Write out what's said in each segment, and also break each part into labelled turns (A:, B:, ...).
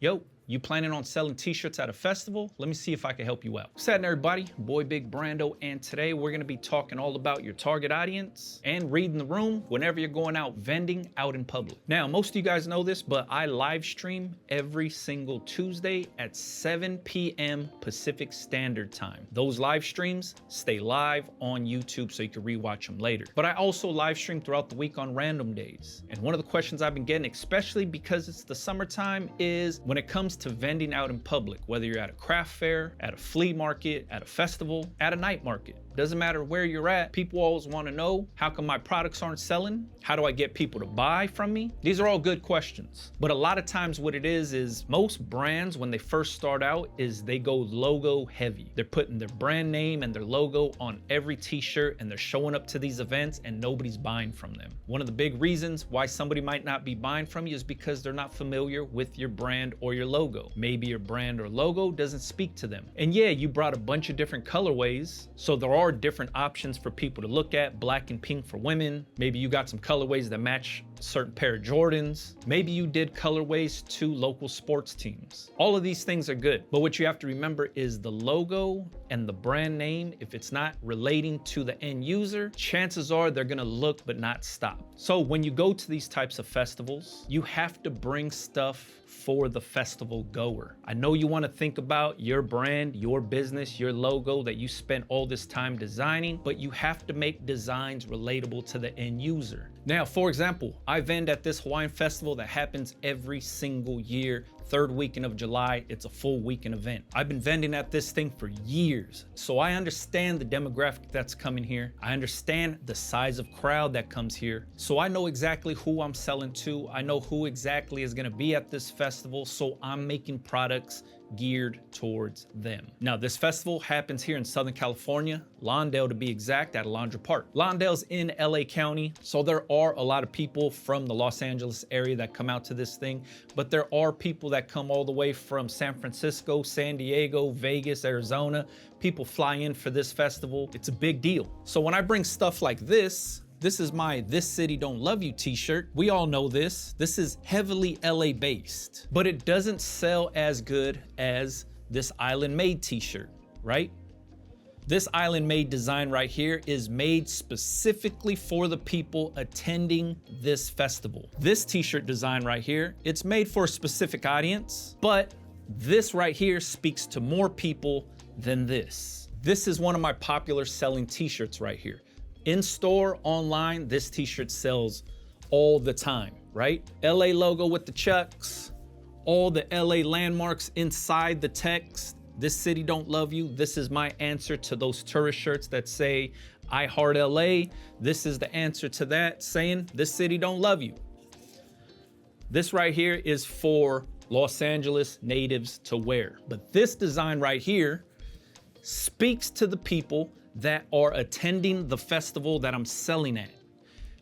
A: Yo, you planning on selling t-shirts at a festival? Let me see if I can help you out. What's happening, everybody? Boy Big Brando, and today we're gonna be talking all about your target audience and reading the room whenever you're going out vending out in public. Now, most of you guys know this, but I live stream every single Tuesday at 7 p.m. Pacific Standard Time. Those live streams stay live on YouTube so you can rewatch them later. But I also live stream throughout the week on random days. And one of the questions I've been getting, especially because it's the summertime, is when it comes to vending out in public, whether you're at a craft fair, at a flea market, at a festival, at a night market. Doesn't matter where you're at, people always want to know, how come my products aren't selling? How do I get people to buy from me? These are all good questions. But a lot of times what it is most brands, when they first start out, is they go logo heavy. They're putting their brand name and their logo on every t-shirt, and they're showing up to these events and nobody's buying from them. One of the big reasons why somebody might not be buying from you is because they're not familiar with your brand or your logo. Maybe your brand or logo doesn't speak to them. And yeah, you brought a bunch of different colorways, so there are different options for people to look at. Black and pink for women. Maybe you got some colorways that match a certain pair of Jordans. Maybe you did colorways to local sports teams. All of these things are good, but what you have to remember is the logo and the brand name, if it's not relating to the end user, chances are they're gonna look but not stop. So when you go to these types of festivals, you have to bring stuff for the festival goer. I know you want to think about your brand, your business, your logo that you spent all this time designing, but you have to make designs relatable to the end user. Now, for example, I vend at this Hawaiian festival that happens every single year. Third weekend of July, it's a full weekend event. I've been vending at this thing for years, so I understand the demographic that's coming here. I understand the size of crowd that comes here. So I know exactly who I'm selling to. I know who exactly is gonna be at this festival, so I'm making products geared towards them. Now, this festival happens here in Southern California, Lawndale to be exact, at Alondra Park. Lawndale's in LA County, so there are a lot of people from the Los Angeles area that come out to this thing, but there are people that come all the way from San Francisco, San Diego, Vegas, Arizona. People fly in for this festival. It's a big deal. So when I bring stuff like this is my "This City Don't Love You" t-shirt. We all know this. This is heavily LA based, but it doesn't sell as good as this Island Made t-shirt, right? This Island Made design right here is made specifically for the people attending this festival. This t-shirt design right here, it's made for a specific audience, but this right here speaks to more people than this. This is one of my popular selling t-shirts right here. In store, online, this t-shirt sells all the time, right? LA logo with the chucks, all the LA landmarks inside the text. "This city don't love you." This is my answer to those tourist shirts that say, "I heart LA." This is the answer to that, saying, "This city don't love you." This right here is for Los Angeles natives to wear. But this design right here speaks to the people that are attending the festival that I'm selling at.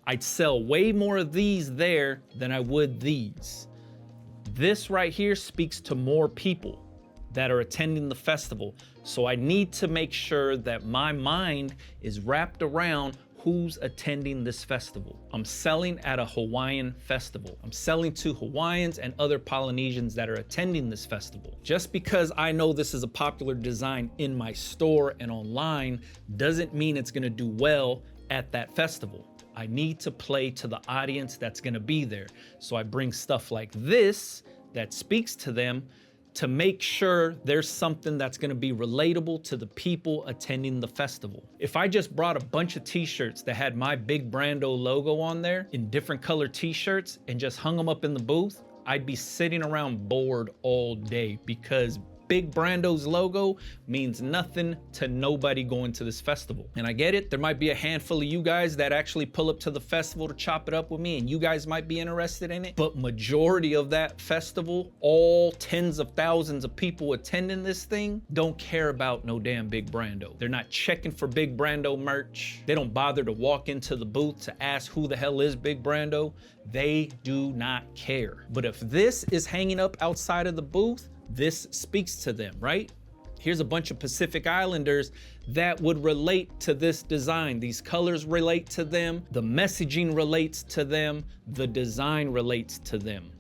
A: I'd sell way more of these there than I would these. This right here speaks to more people that are attending the festival. So I need to make sure that my mind is wrapped around who's attending this festival. I'm selling at a Hawaiian festival. I'm selling to Hawaiians and other Polynesians that are attending this festival. Just because I know this is a popular design in my store and online doesn't mean it's gonna do well at that festival. I need to play to the audience that's gonna be there. So I bring stuff like this that speaks to them to make sure there's something that's gonna be relatable to the people attending the festival. If I just brought a bunch of t-shirts that had my Big Brando logo on there in different color t-shirts and just hung them up in the booth, I'd be sitting around bored all day, because Big Brando's logo means nothing to nobody going to this festival. And I get it, there might be a handful of you guys that actually pull up to the festival to chop it up with me, and you guys might be interested in it, but majority of that festival, all tens of thousands of people attending this thing, don't care about no damn Big Brando. They're not checking for Big Brando merch. They don't bother to walk into the booth to ask who the hell is Big Brando. They do not care. But if this is hanging up outside of the booth, this speaks to them, right? Here's a bunch of Pacific Islanders that would relate to this design. These colors relate to them, the messaging relates to them, the design relates to them.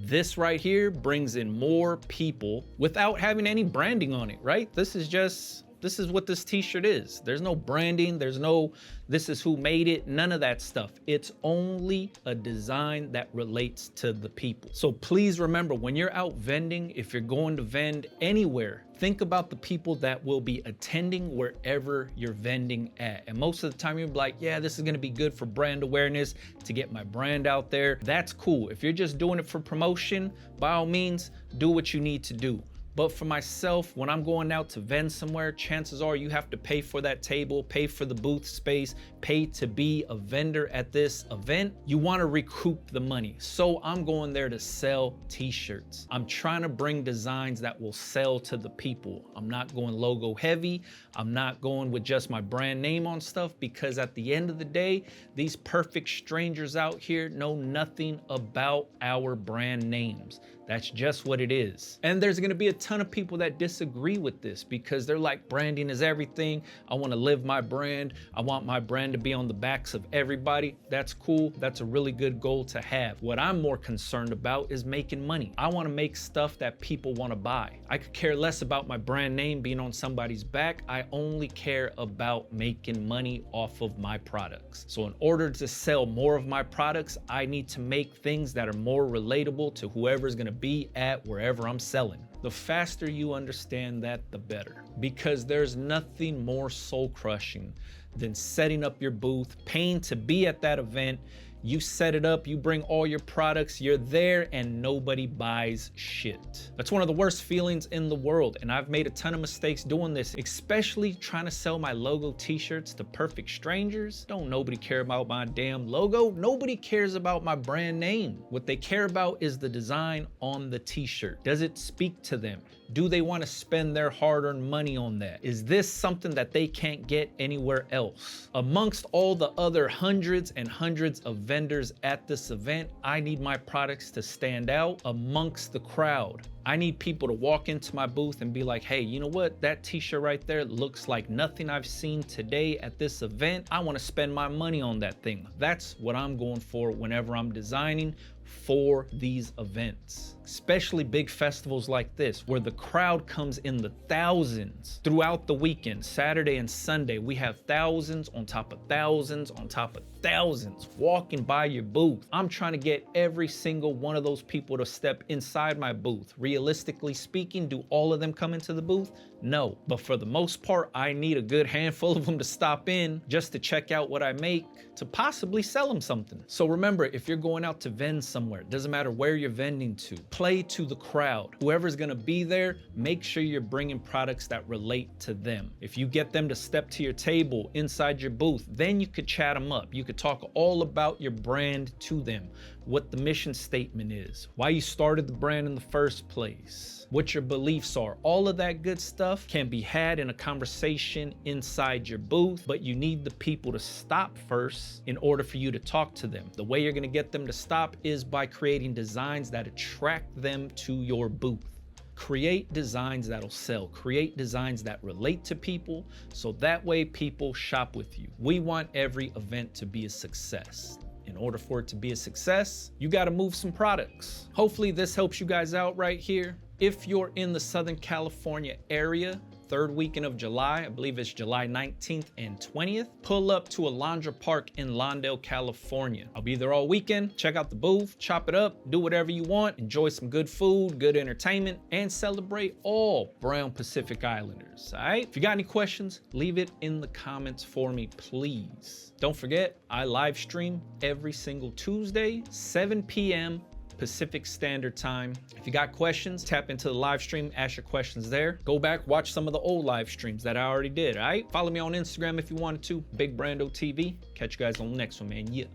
A: This right here brings in more people without having any branding on it, right? This is what this t-shirt is. There's no branding, there's no, this is who made it, none of that stuff. It's only a design that relates to the people. So please remember, when you're out vending, if you're going to vend anywhere, think about the people that will be attending wherever you're vending at. And most of the time you'll be like, yeah, this is gonna be good for brand awareness, to get my brand out there. That's cool. If you're just doing it for promotion, by all means, do what you need to do. But for myself, when I'm going out to vend somewhere, chances are you have to pay for that table, pay for the booth space, pay to be a vendor at this event. You want to recoup the money. So I'm going there to sell t-shirts. I'm trying to bring designs that will sell to the people. I'm not going logo heavy. I'm not going with just my brand name on stuff, because at the end of the day, these perfect strangers out here know nothing about our brand names. That's just what it is. And there's gonna be a ton of people that disagree with this, because they're like, branding is everything. I wanna live my brand. I want my brand to be on the backs of everybody. That's cool. That's a really good goal to have. What I'm more concerned about is making money. I wanna make stuff that people wanna buy. I could care less about my brand name being on somebody's back. I only care about making money off of my products. So in order to sell more of my products, I need to make things that are more relatable to whoever's gonna be at wherever I'm selling. The faster you understand that, the better, because there's nothing more soul crushing than setting up your booth, paying to be at that event. You set it up, you bring all your products, you're there, and nobody buys shit. That's one of the worst feelings in the world, and I've made a ton of mistakes doing this, especially trying to sell my logo t-shirts to perfect strangers. Don't nobody care about my damn logo. Nobody cares about my brand name. What they care about is the design on the t-shirt. Does it speak to them? Do they want to spend their hard-earned money on that? Is this something that they can't get anywhere else? Amongst all the other hundreds and hundreds of vendors at this event, I need my products to stand out amongst the crowd. I need people to walk into my booth and be like, hey, you know what? That t-shirt right there looks like nothing I've seen today at this event. I want to spend my money on that thing. That's what I'm going for whenever I'm designing for these events, especially big festivals like this, where the crowd comes in the thousands throughout the weekend. Saturday and Sunday, we have thousands on top of thousands on top of thousands walking by your booth. I'm trying to get every single one of those people to step inside my booth. Realistically speaking, do all of them come into the booth? No, but for the most part, I need a good handful of them to stop in just to check out what I make, to possibly sell them something. So remember, if you're going out to vend somewhere, it doesn't matter where you're vending to, play to the crowd. Whoever's gonna be there, make sure you're bringing products that relate to them. If you get them to step to your table inside your booth, then you could chat them up. You could talk all about your brand to them, what the mission statement is, why you started the brand in the first place, what your beliefs are. All of that good stuff can be had in a conversation inside your booth, but you need the people to stop first in order for you to talk to them. The way you're gonna get them to stop is by creating designs that attract them to your booth. Create designs that'll sell. Create designs that relate to people, so that way people shop with you. We want every event to be a success. In order for it to be a success, you gotta move some products. Hopefully this helps you guys out right here. If you're in the Southern California area, third weekend of July, I believe it's July 19th and 20th, pull up to Alondra Park in Lawndale, California. I'll be there all weekend. Check out the booth, chop it up, do whatever you want, enjoy some good food, good entertainment, and celebrate all Brown Pacific Islanders, all right? If you got any questions, leave it in the comments for me, please. Don't forget, I live stream every single Tuesday, 7 p.m. Pacific Standard Time. If you got questions, tap into the live stream, ask your questions there. Go back, watch some of the old live streams that I already did, all right? Follow me on Instagram if you wanted to, Big Brando TV. Catch you guys on the next one, man. Yeah.